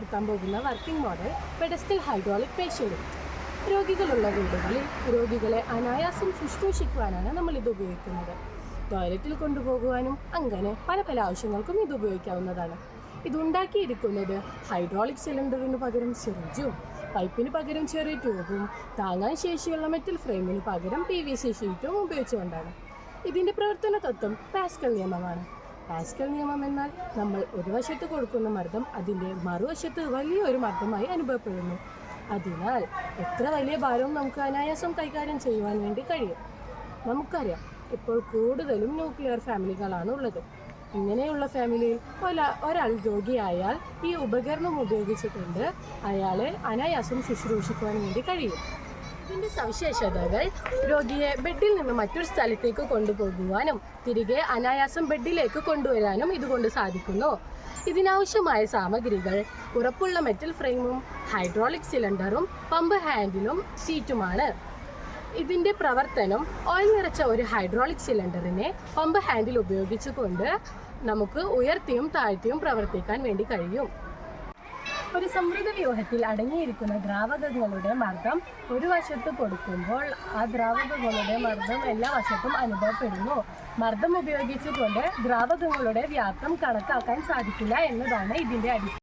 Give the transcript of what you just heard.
പരിചയപ്പെടുത്താൻ പോകുന്ന working model pedestal hydraulic facial lift. രോഗികളുള്ള വീടുകളിൽ രോഗികളെ അനായാസം ശുശ്രൂഷിക്കുവാനാണ് നമ്മൾ ഇത് ഉപയോഗിക്കുന്നത്. ടോയ്ലറ്റിൽ കൊണ്ടുപോകുവാനും അങ്ങനെ പല പല ആവശ്യങ്ങൾക്കും ഇത് ഉപയോഗിക്കാവുന്നതാണ്. ഇതുണ്ടാക്കിയിരിക്കുന്നത് ഹൈഡ്രോളിക് സിലിണ്ടറിന് പകരം സിറിഞ്ചും, പൈപ്പിന് പകരം ചെറിയ ട്യൂബും, താങ്ങാൻ ശേഷിയുള്ള മെറ്റൽ ഫ്രെയിമിന് പകരം PVC ഷീറ്റും ഉപയോഗിച്ചുകൊണ്ടാണ്. ഇതിൻ്റെ പ്രവർത്തന തത്വം പാസ്കൽ നിയമമാണ്. പാസ്കൽ നിയമം എന്നാൽ നമ്മൾ ഒരു വശത്ത് കൊടുക്കുന്ന മർദ്ദം അതിൻ്റെ മറുവശത്ത് വലിയൊരു മർദ്ദമായി അനുഭവപ്പെടുന്നു. അതിനാൽ എത്ര വലിയ ഭാരവും നമുക്ക് അനായാസം കൈകാര്യം ചെയ്യുവാൻ വേണ്ടി കഴിയും. നമുക്കറിയാം, ഇപ്പോൾ കൂടുതലും ന്യൂക്ലിയർ ഫാമിലികളാണ് ഉള്ളത്. ഇങ്ങനെയുള്ള ഫാമിലിയിൽ ഒരാൾ രോഗിയായാൽ ഈ ഉപകരണം ഉപയോഗിച്ചുകൊണ്ട് അയാളെ അനായാസം ശുശ്രൂഷിക്കുവാൻ വേണ്ടി കഴിയും. ഇതിൻ്റെ സവിശേഷതകൾ രോഗിയെ ബെഡിൽ നിന്ന് മറ്റൊരു സ്ഥലത്തേക്ക് കൊണ്ടുപോകുവാനും തിരികെ അനായാസം ബെഡിലേക്ക് കൊണ്ടുവരാനും ഇതുകൊണ്ട് സാധിക്കുന്നു. ഇതിനാവശ്യമായ സാമഗ്രികൾ ഉറപ്പുള്ള മെറ്റൽ ഫ്രെയിമും ഹൈഡ്രോളിക് സിലിണ്ടറും പമ്പ് ഹാൻഡിലും സീറ്റുമാണ്. ഇതിൻ്റെ പ്രവർത്തനം ഓയിൽ നിറച്ച ഒരു ഹൈഡ്രോളിക് സിലിണ്ടറിനെ പമ്പ് ഹാൻഡിൽ ഉപയോഗിച്ചുകൊണ്ട് നമുക്ക് ഉയർത്തിയും താഴ്ത്തിയും പ്രവർത്തിക്കാൻ വേണ്ടി കഴിയും. ഒരു സമൃദ്ധ വ്യൂഹത്തിൽ അടങ്ങിയിരിക്കുന്ന ദ്രാവകങ്ങളുടെ മർദ്ദം ഒരു വശത്ത് കൊടുക്കുമ്പോൾ ആ ദ്രാവകങ്ങളുടെ മർദ്ദം എല്ലാ വശത്തും അനുഭവപ്പെടുന്നു. മർദ്ദം ഉപയോഗിച്ചുകൊണ്ട് ദ്രാവകങ്ങളുടെ വ്യാപ്തം കണക്കാക്കാൻ സാധിക്കില്ല എന്നതാണ് ഇതിൻ്റെ അടിസ്ഥാനം.